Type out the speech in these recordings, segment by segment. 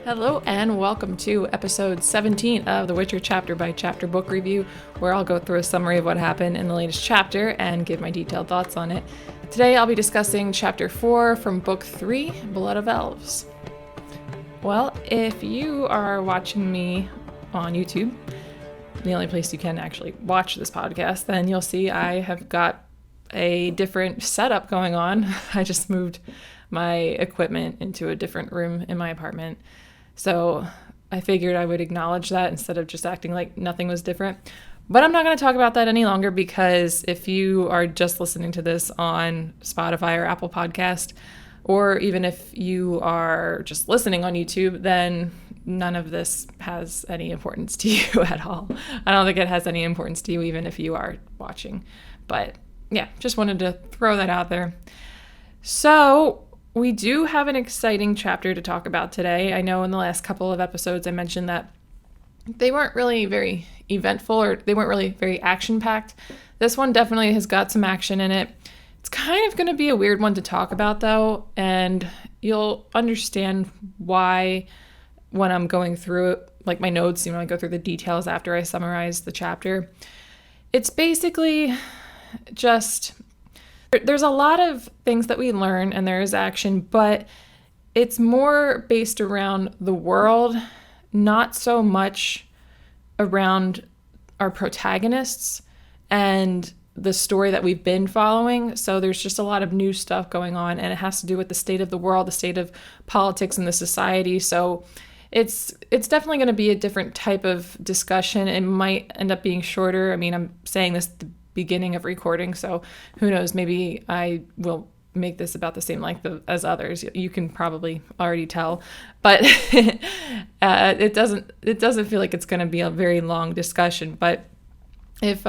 Hello and welcome to episode 17 of The Witcher chapter by chapter book review, where I'll go through a summary of what happened in the latest chapter and give my detailed thoughts on it. Today I'll be discussing chapter 4 from book 3, Blood of Elves. Well, if you are watching me on YouTube, the only place you can actually watch this podcast, then you'll see I have got a different setup going on. I just moved my equipment into a different room in my apartment. So I figured I would acknowledge that instead of just acting like nothing was different. But I'm not going to talk about that any longer because if you are just listening to this on Spotify or Apple Podcast, or even if you are just listening on YouTube, then none of this has any importance to you at all. I don't think it has any importance to you even if you are watching. But yeah, just wanted to throw that out there. So we do have an exciting chapter to talk about today. I know in the last couple of episodes I mentioned that they weren't really very eventful or they weren't really very action-packed. This one definitely has got some action in it. It's kind of going to be a weird one to talk about though, and you'll understand why when I'm going through it, like my notes, I go through the details after I summarize the chapter. It's basically just... There's a lot of things that we learn and there is action, but it's more based around the world, not so much around our protagonists and the story that we've been following. So there's just a lot of new stuff going on, and it has to do with the state of the world, the state of politics and the society. So it's definitely going to be a different type of discussion. It might end up being shorter. I'm saying this beginning of recording, so who knows, maybe I will make this about the same length as others. You can probably already tell, but it doesn't feel like it's going to be a very long discussion. But if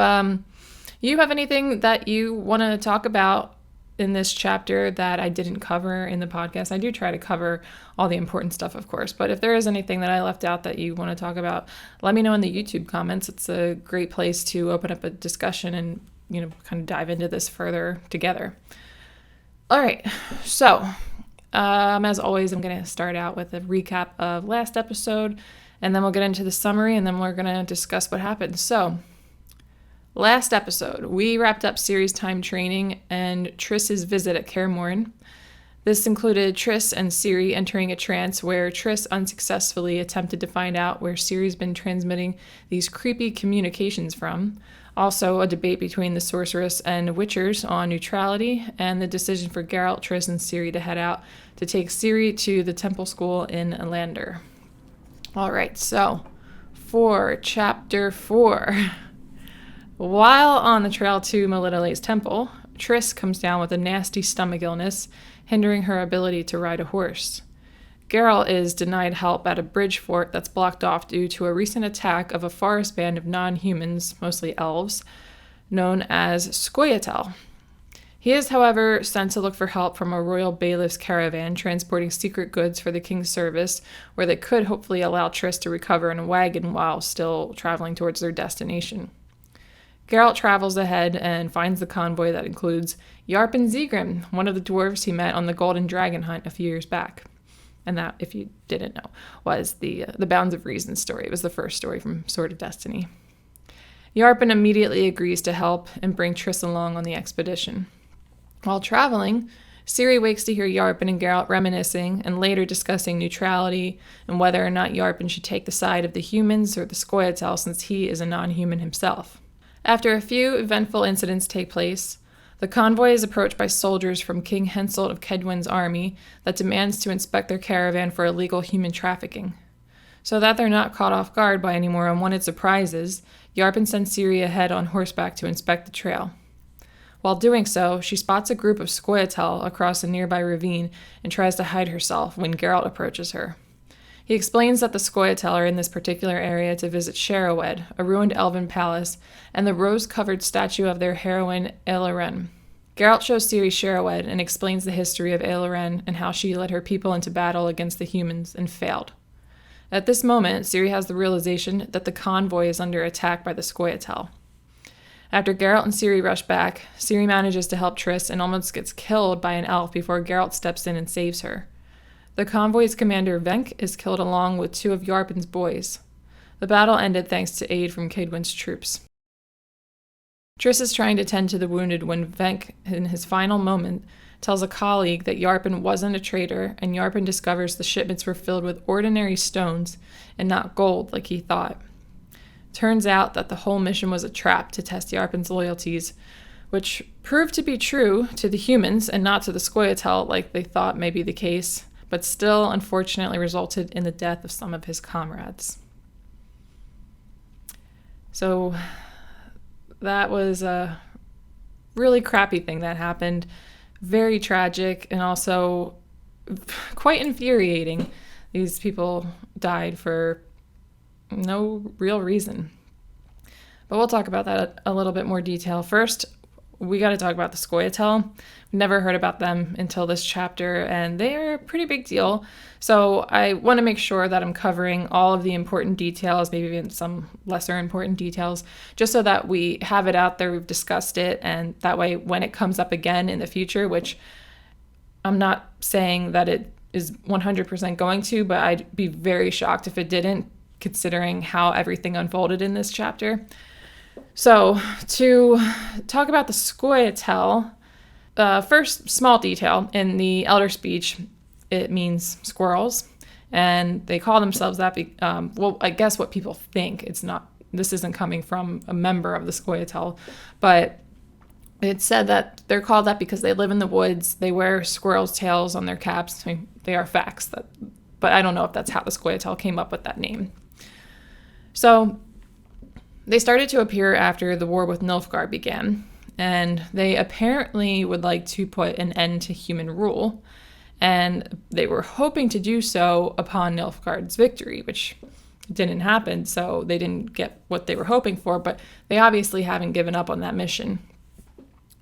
you have anything that you want to talk about in this chapter that I didn't cover in the podcast, I do try to cover all the important stuff, of course, but if there is anything that I left out that you want to talk about, let me know in the YouTube comments. It's a great place to open up a discussion and, kind of dive into this further together. All right, so as always, I'm going to start out with a recap of last episode, and then we'll get into the summary, and then we're going to discuss what happened. So last episode, we wrapped up Ciri's time training and Triss's visit at Kaer Morhen. This included Triss and Ciri entering a trance where Triss unsuccessfully attempted to find out where Ciri's been transmitting these creepy communications from. Also, a debate between the sorceress and witchers on neutrality, and the decision for Geralt, Triss, and Ciri to head out to take Ciri to the temple school in Lander. All right, so for chapter 4... While on the trail to Melitele's temple, Triss comes down with a nasty stomach illness, hindering her ability to ride a horse. Geralt is denied help at a bridge fort that's blocked off due to a recent attack of a forest band of non-humans, mostly elves, known as Scoia'tael. He is, however, sent to look for help from a royal bailiff's caravan transporting secret goods for the king's service, where they could hopefully allow Triss to recover in a wagon while still traveling towards their destination. Geralt travels ahead and finds the convoy that includes Yarp and Zegrim, one of the dwarves he met on the Golden Dragon hunt a few years back. And that, if you didn't know, was the Bounds of Reason story. It was the first story from Sword of Destiny. Yarpen immediately agrees to help and bring Triss along on the expedition. While traveling, Ciri wakes to hear Yarpen and Geralt reminiscing and later discussing neutrality and whether or not Yarpen should take the side of the humans or the Scoia'tael since he is a non-human himself. After a few eventful incidents take place, the convoy is approached by soldiers from King Henselt of Kedwen's army that demands to inspect their caravan for illegal human trafficking. So that they're not caught off guard by any more unwanted surprises, Yarpen sends Ciri ahead on horseback to inspect the trail. While doing so, she spots a group of Scoia'tael across a nearby ravine and tries to hide herself when Geralt approaches her. He explains that the Scoia'tael are in this particular area to visit Shaerrawedd, a ruined elven palace, and the rose-covered statue of their heroine, Eilaren. Geralt shows Ciri Shaerrawedd and explains the history of Eilaren and how she led her people into battle against the humans and failed. At this moment, Ciri has the realization that the convoy is under attack by the Scoia'tael. After Geralt and Ciri rush back, Ciri manages to help Triss and almost gets killed by an elf before Geralt steps in and saves her. The convoy's commander, Venk, is killed along with 2 of Yarpen's boys. The battle ended thanks to aid from Cadwin's troops. Triss is trying to tend to the wounded when Venk, in his final moment, tells a colleague that Yarpen wasn't a traitor, and Yarpen discovers the shipments were filled with ordinary stones and not gold like he thought. Turns out that the whole mission was a trap to test Yarpen's loyalties, which proved to be true to the humans and not to the Scoia'tael like they thought may be the case, but still unfortunately resulted in the death of some of his comrades. So that was a really crappy thing that happened. Very tragic and also quite infuriating. These people died for no real reason. But we'll talk about that a little bit more detail. First, we got to talk about the Scoia'tael. Never heard about them until this chapter, and they're a pretty big deal. So I want to make sure that I'm covering all of the important details, maybe even some lesser important details, just so that we have it out there, we've discussed it, and that way when it comes up again in the future, which I'm not saying that it is 100% going to, but I'd be very shocked if it didn't, considering how everything unfolded in this chapter. So to talk about the Scoia'tael, first small detail, in the Elder Speech, it means squirrels, and they call themselves that. Well, I guess what people think, this isn't coming from a member of the Scoia'tael, but it's said that they're called that because they live in the woods, they wear squirrels' tails on their caps. I mean, they are facts, but I don't know if that's how the Scoia'tael came up with that name. So they started to appear after the war with Nilfgaard began, and they apparently would like to put an end to human rule, and they were hoping to do so upon Nilfgaard's victory, which didn't happen, so they didn't get what they were hoping for, but they obviously haven't given up on that mission.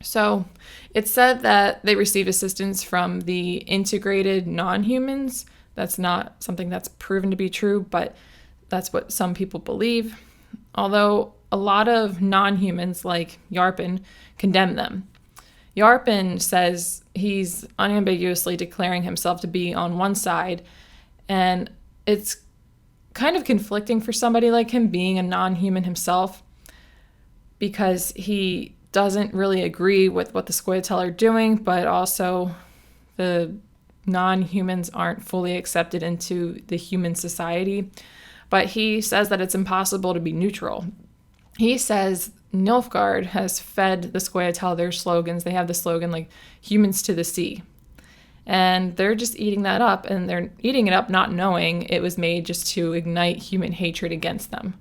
So it's said that they received assistance from the integrated non-humans. That's not something that's proven to be true, but that's what some people believe. Although a lot of non-humans like Yarpen condemn them. Yarpen says he's unambiguously declaring himself to be on one side, and it's kind of conflicting for somebody like him being a non-human himself, because he doesn't really agree with what the Scoia'tael are doing, but also the non-humans aren't fully accepted into the human society. But he says that it's impossible to be neutral. He says Nilfgaard has fed the Scoia'tael their slogans. They have the slogan like humans to the sea. And they're just eating that up, and they're eating it up not knowing it was made just to ignite human hatred against them.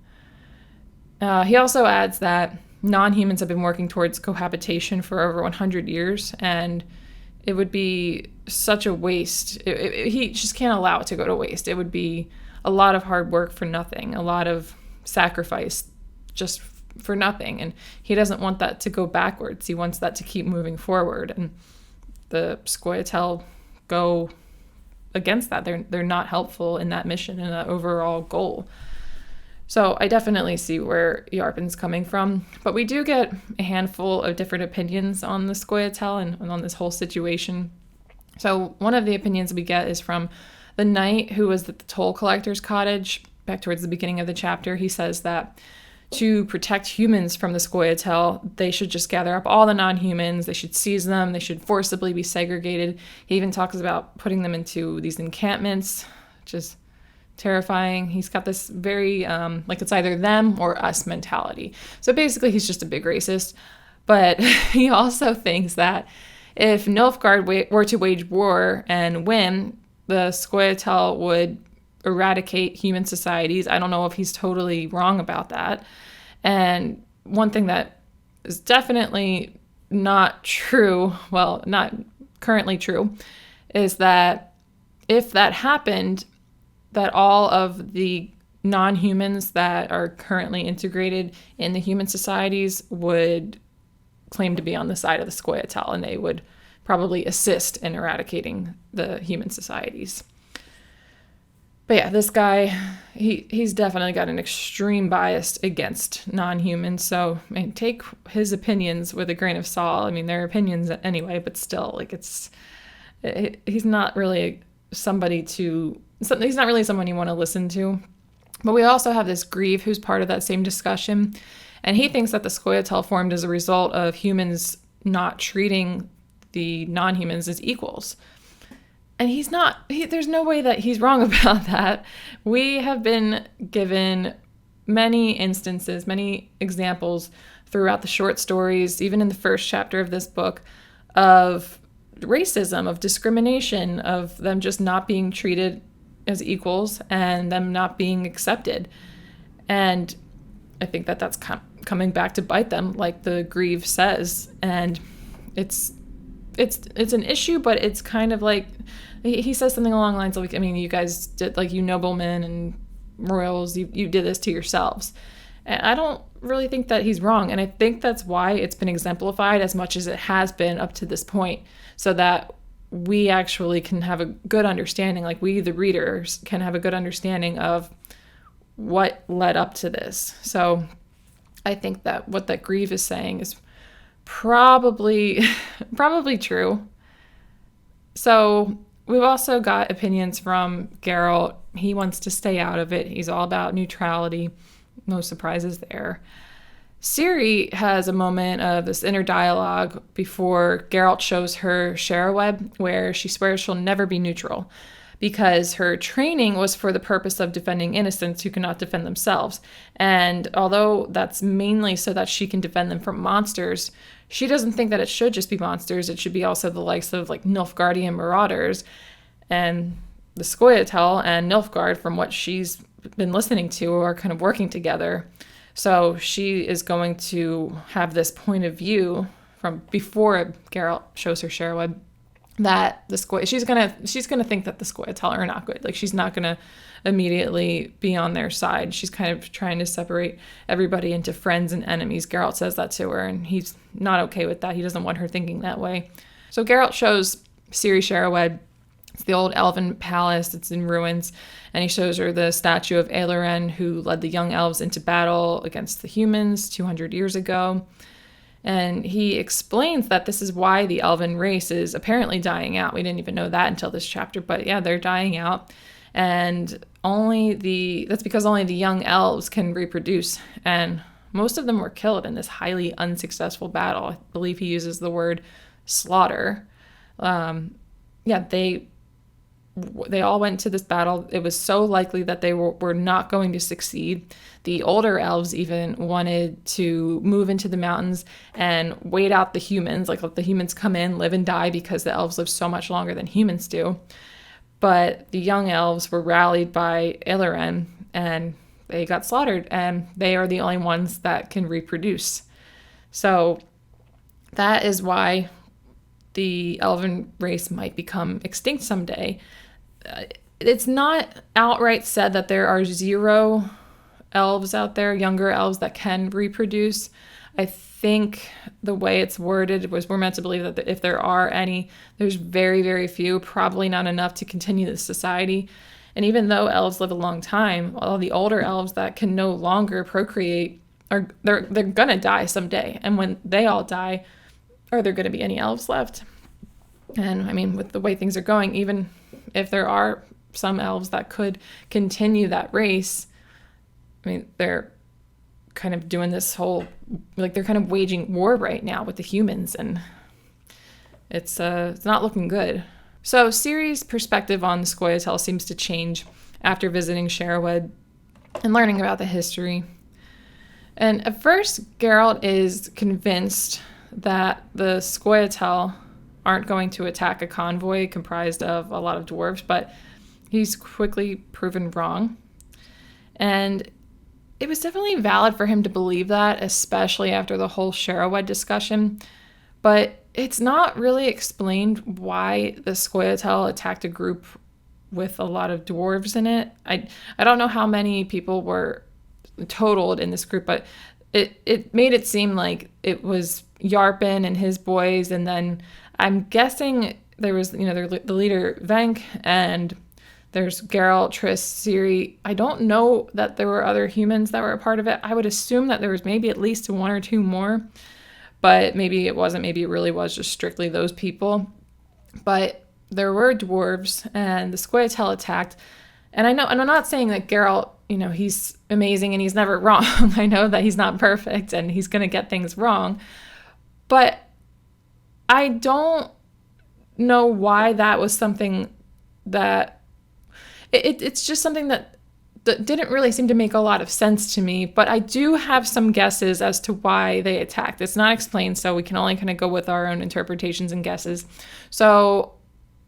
He also adds that non-humans have been working towards cohabitation for over 100 years, and it would be such a waste. He just can't allow it to go to waste. It would be a lot of hard work for nothing, a lot of sacrifice just for nothing. And he doesn't want that to go backwards. He wants that to keep moving forward. And the Scoia'tael go against that. They're not helpful in that mission and that overall goal. So I definitely see where Yarpen's coming from. But we do get a handful of different opinions on the Scoia'tael and on this whole situation. So one of the opinions we get is from the knight who was at the toll collector's cottage back towards the beginning of the chapter. He says that to protect humans from the Scoia'tael, they should just gather up all the non-humans, they should seize them, they should forcibly be segregated. He even talks about putting them into these encampments, which is terrifying. He's got this very, like it's either them or us mentality. So basically he's just a big racist. But he also thinks that if Nilfgaard were to wage war and win, the Scoia'tael would eradicate human societies. I don't know if he's totally wrong about that. And one thing that is definitely not true, well, not currently true, is that if that happened, that all of the non-humans that are currently integrated in the human societies would claim to be on the side of the Scoia'tael, and they would probably assist in eradicating the human societies. But yeah, this guy, he's definitely got an extreme bias against non-humans. So I mean, take his opinions with a grain of salt. I mean, they're opinions anyway, but still, like he's not really somebody he's not really someone you want to listen to. But we also have this Grieve who's part of that same discussion. And he thinks that the Scoia'tael formed as a result of humans not treating the non-humans as equals. And there's no way that he's wrong about that. We have been given many instances, many examples throughout the short stories, even in the first chapter of this book, of racism, of discrimination, of them just not being treated as equals and them not being accepted. And I think that that's coming back to bite them, like the Grieve says. And it's an issue, but it's kind of like, he says something along the lines of, you guys did, like, you noblemen and royals, you did this to yourselves. And I don't really think that he's wrong. And I think that's why it's been exemplified as much as it has been up to this point, so that we actually can have a good understanding, like we, the readers, can have a good understanding of what led up to this. So I think that what that Grieve is saying is probably true. So we've also got opinions from Geralt. He wants to stay out of it. He's all about neutrality. No surprises there. Ciri has a moment of this inner dialogue before Geralt shows her Shereweb, where she swears she'll never be neutral because her training was for the purpose of defending innocents who cannot defend themselves. And although that's mainly so that she can defend them from monsters, she doesn't think that it should just be monsters. It should be also the likes of like Nilfgaardian marauders. And the Scoia'tael and Nilfgaard, from what she's been listening to, are kind of working together. So she is going to have this point of view from before Geralt shows her Shereweb, that she's gonna think that the Scoia'tael are not good. Like, she's not gonna immediately be on their side. She's kind of trying to separate everybody into friends and enemies. Geralt says that to her, and he's not okay with that. He doesn't want her thinking that way. So Geralt shows Ciri Shereweb. It's the old elven palace. It's in ruins. And he shows her the statue of Eilaren, who led the young elves into battle against the humans 200 years ago. And he explains that this is why the elven race is apparently dying out. We didn't even know that until this chapter, but yeah, they're dying out. And that's because only the young elves can reproduce. And most of them were killed in this highly unsuccessful battle. I believe he uses the word slaughter. They all went to this battle. It was so likely that they were not going to succeed. The older elves even wanted to move into the mountains and wait out the humans, like let the humans come in, live and die, because the elves live so much longer than humans do. But the young elves were rallied by Eilaren, and they got slaughtered, and they are the only ones that can reproduce. So that is why the elven race might become extinct someday. It's not outright said that there are 0 elves out there, younger elves, that can reproduce. I think the way it's worded was we're meant to believe that if there are any, there's very, very few, probably not enough to continue the society. And even though elves live a long time, all the older elves that can no longer procreate, they're gonna die someday. And when they all die, are there going to be any elves left? And I mean, with the way things are going, even if there are some elves that could continue that race, I mean, they're kind of doing this whole, like, they're kind of waging war right now with the humans, and it's not looking good. So Ciri's perspective on the Scoia'tael seems to change after visiting Sherwood and learning about the history. And at first, Geralt is convinced that the Scoia'tael aren't going to attack a convoy comprised of a lot of dwarves, but he's quickly proven wrong. And it was definitely valid for him to believe that, especially after the whole Sherwood discussion. But it's not really explained why the Scoia'tael attacked a group with a lot of dwarves in it. I don't know how many people were totaled in this group, but it made it seem like it was Yarpen and his boys, and then I'm guessing there was, the leader Venk, and there's Geralt, Triss, Ciri. I don't know that there were other humans that were a part of it. I would assume that there was maybe at least 1 or 2 more, but maybe it wasn't. Maybe it really was just strictly those people. But there were dwarves and the Scoia'tael attacked. And and I'm not saying that Geralt, he's amazing and he's never wrong. I know that he's not perfect and he's going to get things wrong. But I don't know why that was something that it's just something that didn't really seem to make a lot of sense to me. But I do have some guesses as to why they attacked. It's not explained, so we can only kind of go with our own interpretations and guesses. So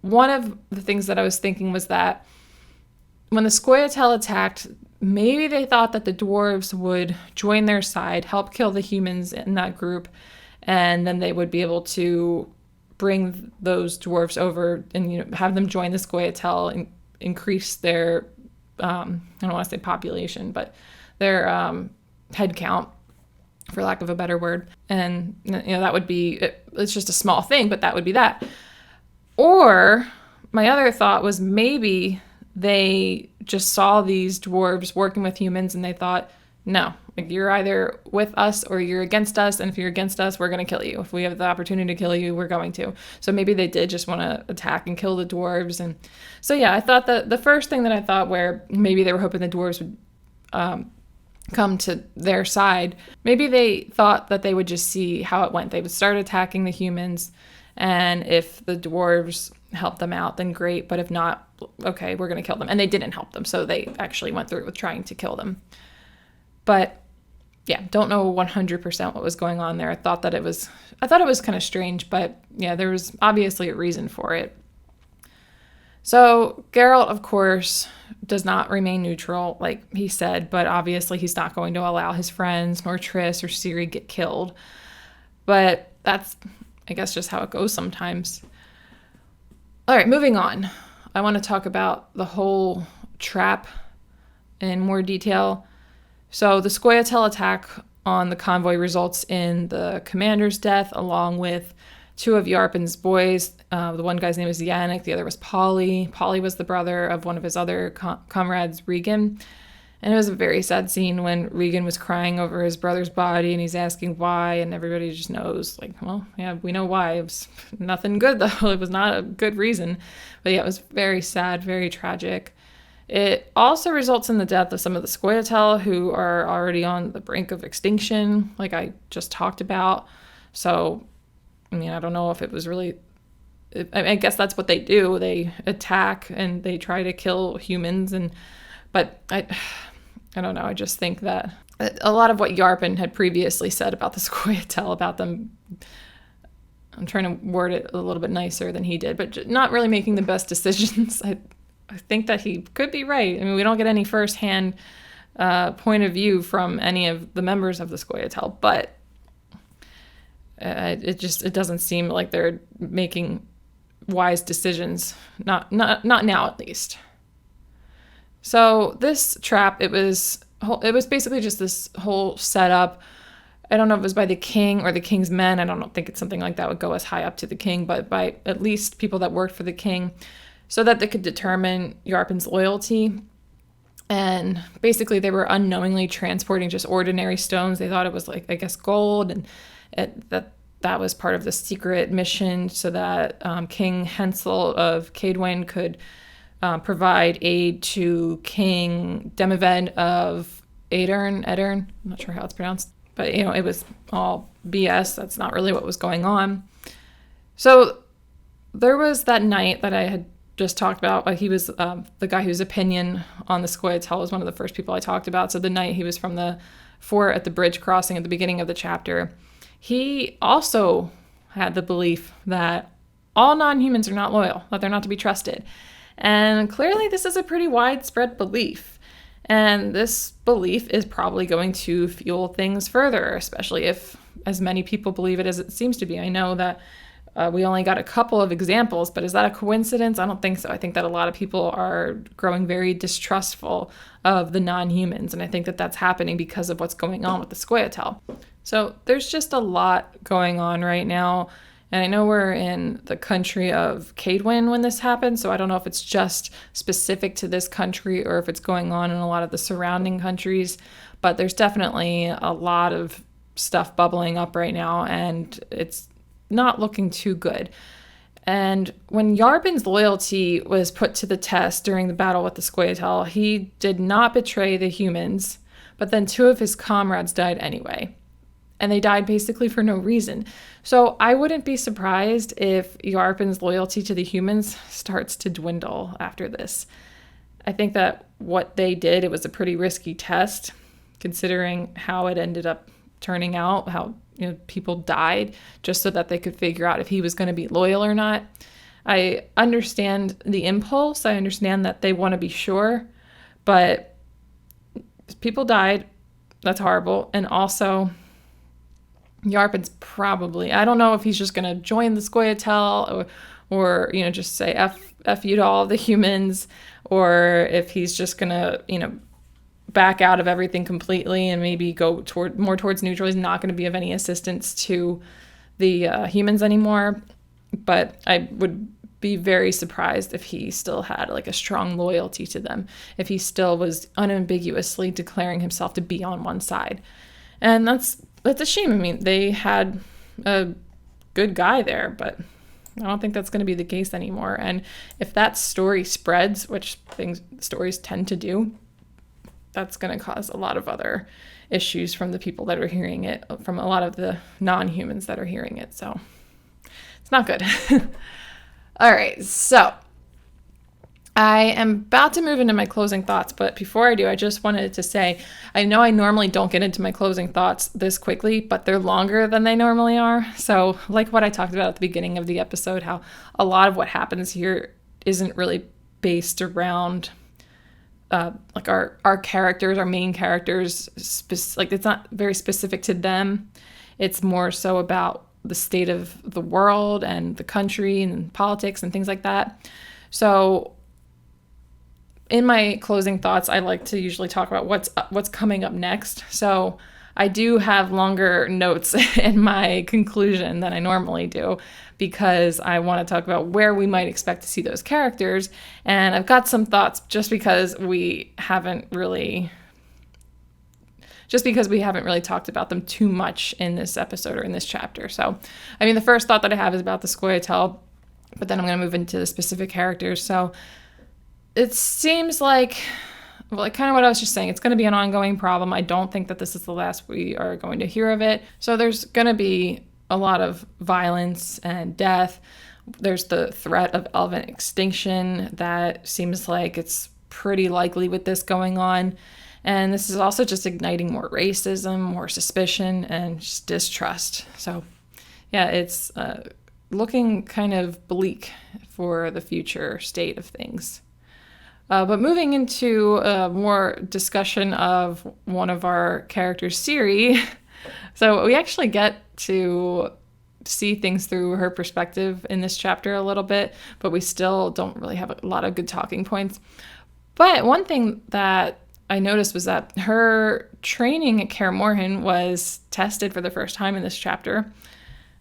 one of the things that I was thinking was that when the Scoia'tael attacked, maybe they thought that the dwarves would join their side, help kill the humans in that group, and then they would be able to bring those dwarves over and have them join the Scoia'tael and increase their I don't want to say population, but their head count, for lack of a better word. And that would be it's just a small thing, but that would be that. Or my other thought was maybe they just saw these dwarves working with humans and they thought, no, you're either with us or you're against us. And if you're against us, we're going to kill you. If we have the opportunity to kill you, we're going to. So maybe they did just want to attack and kill the dwarves. And so, yeah, I thought that the first thing that I thought where maybe they were hoping the dwarves would come to their side, maybe they thought that they would just see how it went. They would start attacking the humans. And if the dwarves helped them out, then great. But if not, okay, we're going to kill them. And they didn't help them. So they actually went through with trying to kill them. But yeah, don't know 100% what was going on there. I thought it was kind of strange, but yeah, there was obviously a reason for it. So Geralt, of course, does not remain neutral, like he said, but obviously he's not going to allow his friends, nor Triss or Ciri get killed. But that's, I guess, just how it goes sometimes. All right, moving on. I want to talk about the whole trap in more detail. So the Scoia'tael attack on the convoy results in the commander's death, along with two of Yarpen's boys. The one guy's name is Yannick, the other was Polly. Polly was the brother of one of his other comrades, Regan. And it was a very sad scene when Regan was crying over his brother's body and he's asking why, and everybody just knows, like, well, yeah, we know why. It was nothing good, though. It was not a good reason. But yeah, it was very sad, very tragic. It also results in the death of some of the Scoia'tael who are already on the brink of extinction, like I just talked about. So, I mean, I don't know if it was really... I guess that's what they do. They attack and they try to kill humans. But I don't know. I just think that a lot of what Yarpen had previously said about the Scoia'tael, about them... I'm trying to word it a little bit nicer than he did, but not really making the best decisions. I think that he could be right. I mean, we don't get any firsthand point of view from any of the members of the Scoia'tael, but it doesn't seem like they're making wise decisions. Not now, at least. So this trap, it was basically just this whole setup. I don't know if it was by the king or the king's men. I don't think it's something like that would go as high up to the king, but by at least people that worked for the king, so that they could determine Yarpen's loyalty. And basically they were unknowingly transporting just ordinary stones. They thought it was, like, I guess, gold, and that was part of the secret mission so that King Hensel of Cadwyn could provide aid to King Demavend of Aedirn. I'm not sure how it's pronounced. But, it was all BS. That's not really what was going on. So there was that night that I had just talked about. He was the guy whose opinion on the Scoia'tael was one of the first people I talked about. So the night he was from the fort at the bridge crossing at the beginning of the chapter, he also had the belief that all non-humans are not loyal, that they're not to be trusted. And clearly this is a pretty widespread belief. And this belief is probably going to fuel things further, especially if as many people believe it as it seems to be. I know that we only got a couple of examples, but is that a coincidence? I don't think so. I think that a lot of people are growing very distrustful of the non-humans, and I think that that's happening because of what's going on with the Scoia'tael. So there's just a lot going on right now, and I know we're in the country of Cadwyn when this happened, so I don't know if it's just specific to this country or if it's going on in a lot of the surrounding countries, but there's definitely a lot of stuff bubbling up right now, and it's not looking too good. And when Yarbin's loyalty was put to the test during the battle with the Scoia'tael, he did not betray the humans, but then 2 of his comrades died anyway. And they died basically for no reason. So I wouldn't be surprised if Yarbin's loyalty to the humans starts to dwindle after this. I think that what they did, it was a pretty risky test, considering how it ended up turning out, how people died, just so that they could figure out if he was going to be loyal or not. I understand the impulse. I understand that they want to be sure, but people died. That's horrible. And also, Yarbin's probably, I don't know if he's just going to join the Scoia'tael or just say F you to all the humans, or if he's just going to, back out of everything completely and maybe go more towards neutral. He's not going to be of any assistance to the humans anymore. But I would be very surprised if he still had like a strong loyalty to them, if he still was unambiguously declaring himself to be on one side. And that's a shame. I mean, they had a good guy there, but I don't think that's going to be the case anymore. And if that story spreads, which stories tend to do, that's going to cause a lot of other issues from the people that are hearing it, from a lot of the non-humans that are hearing it. So it's not good. All right. So I am about to move into my closing thoughts, but before I do, I just wanted to say, I know I normally don't get into my closing thoughts this quickly, but they're longer than they normally are. So like what I talked about at the beginning of the episode, how a lot of what happens here isn't really based around like our characters, our main characters, like it's not very specific to them. It's more so about the state of the world and the country and politics and things like that. So in my closing thoughts, I like to usually talk about what's coming up next. So I do have longer notes in my conclusion than I normally do, because I want to talk about where we might expect to see those characters. And I've got some thoughts just because we haven't really talked about them too much in this episode or in this chapter. So, I mean, the first thought that I have is about the Scoia'tael, but then I'm going to move into the specific characters. So it seems like kind of what I was just saying, it's going to be an ongoing problem. I don't think that this is the last we are going to hear of it. So there's going to be a lot of violence and death. There's the threat of elven extinction that seems like it's pretty likely with this going on. And this is also just igniting more racism, more suspicion, and just distrust. So yeah, it's looking kind of bleak for the future state of things. But moving into more discussion of one of our characters, Ciri. So we actually get to see things through her perspective in this chapter a little bit, but we still don't really have a lot of good talking points. But one thing that I noticed was that her training at Kaer Morhen was tested for the first time in this chapter.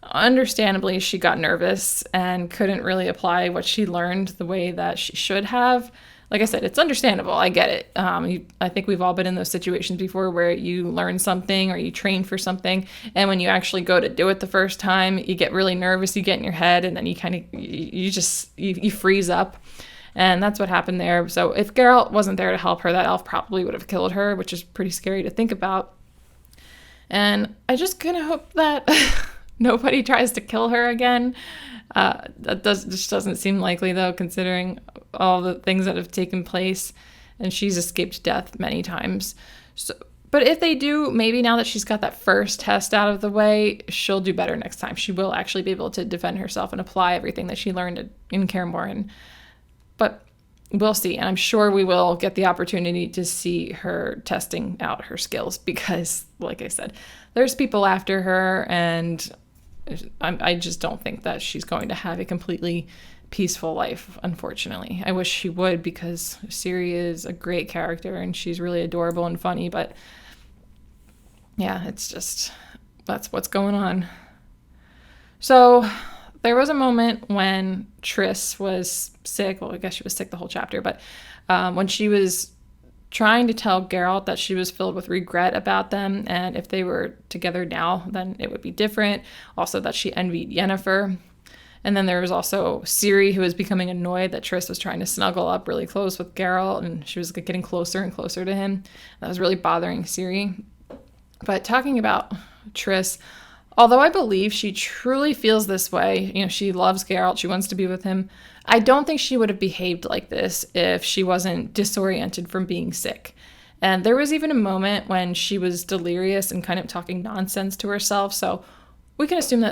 Understandably, she got nervous and couldn't really apply what she learned the way that she should have. Like I said, it's understandable. I get it. I think we've all been in those situations before where you learn something or you train for something, and when you actually go to do it the first time, you get really nervous, you get in your head, and then you kind of, you freeze up. And that's what happened there. So if Geralt wasn't there to help her, that elf probably would have killed her, which is pretty scary to think about. And I just kind of hope that nobody tries to kill her again. That just doesn't seem likely, though, considering all the things that have taken place, and she's escaped death many times. So, but if they do, maybe now that she's got that first test out of the way, she'll do better next time. She will actually be able to defend herself and apply everything that she learned in Kaer Morhen. But we'll see, and I'm sure we will get the opportunity to see her testing out her skills because, like I said, there's people after her, and I just don't think that she's going to have a completely peaceful life, unfortunately. I wish she would, because Ciri is a great character and she's really adorable and funny, but yeah, it's just, that's what's going on. So there was a moment when Triss was sick. Well, I guess she was sick the whole chapter, but when she was trying to tell Geralt that she was filled with regret about them, and if they were together now, then it would be different. Also that she envied Yennefer. And then there was also Ciri, who was becoming annoyed that Triss was trying to snuggle up really close with Geralt, and she was getting closer and closer to him. That was really bothering Ciri. But talking about Triss, although I believe she truly feels this way, she loves Geralt, she wants to be with him, I don't think she would have behaved like this if she wasn't disoriented from being sick. And there was even a moment when she was delirious and kind of talking nonsense to herself, so we can assume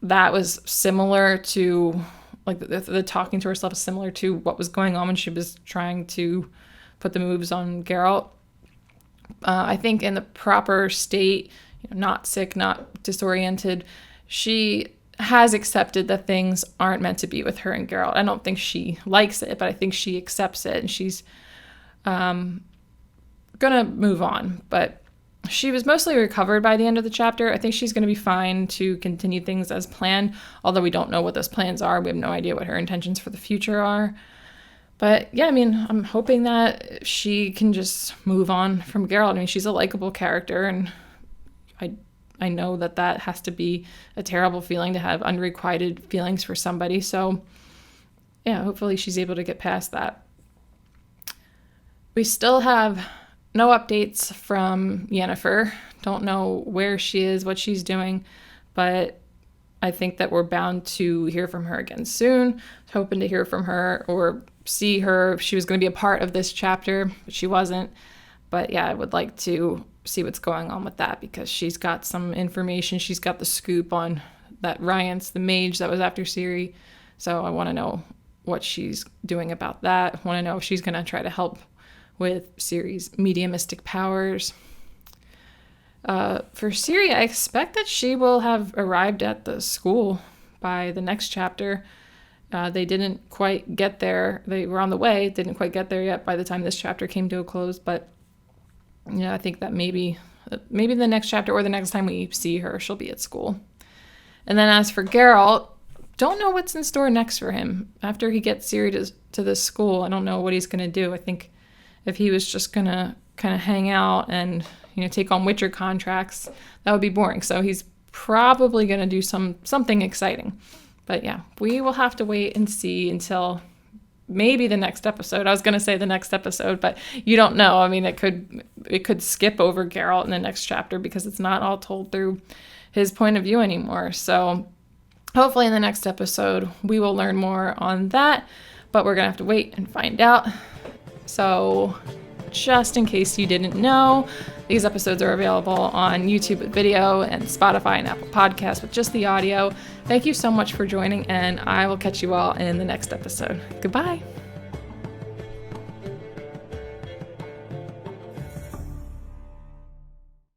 that was similar to, like, the talking to herself is similar to what was going on when she was trying to put the moves on Geralt. I think in the proper state, not sick, not disoriented, she has accepted that things aren't meant to be with her and Geralt. I don't think she likes it, but I think she accepts it, and she's gonna move on. But she was mostly recovered by the end of the chapter. I think she's going to be fine to continue things as planned, although we don't know what those plans are. We have no idea what her intentions for the future are. But yeah, I'm hoping that she can just move on from Geralt. She's a likable character, and I know that has to be a terrible feeling to have unrequited feelings for somebody. So yeah, hopefully she's able to get past that. We still have no updates from Yennefer. Don't know where she is, what she's doing, but I think that we're bound to hear from her again soon. Hoping to hear from her or see her. She was going to be a part of this chapter, but she wasn't. But yeah, I would like to see what's going on with that, because she's got some information. She's got the scoop on that Rience, the mage that was after Ciri. So I want to know what she's doing about that. I want to know if she's going to try to help with Ciri's mediumistic powers. For Ciri, I expect that she will have arrived at the school by the next chapter. They didn't quite get there. They were on the way, didn't quite get there yet by the time this chapter came to a close. But yeah, I think that maybe the next chapter or the next time we see her, she'll be at school. And then as for Geralt, don't know what's in store next for him. After he gets Ciri to this school, I don't know what he's going to do. I think if he was just going to kind of hang out and, take on Witcher contracts, that would be boring. So he's probably going to do something exciting. But yeah, we will have to wait and see until maybe the next episode. I was going to say the next episode, but you don't know. It could skip over Geralt in the next chapter because it's not all told through his point of view anymore. So hopefully in the next episode, we will learn more on that, but we're going to have to wait and find out. So just in case you didn't know, these episodes are available on YouTube with video and Spotify and Apple Podcasts with just the audio. Thank you so much for joining, and I will catch you all in the next episode. Goodbye.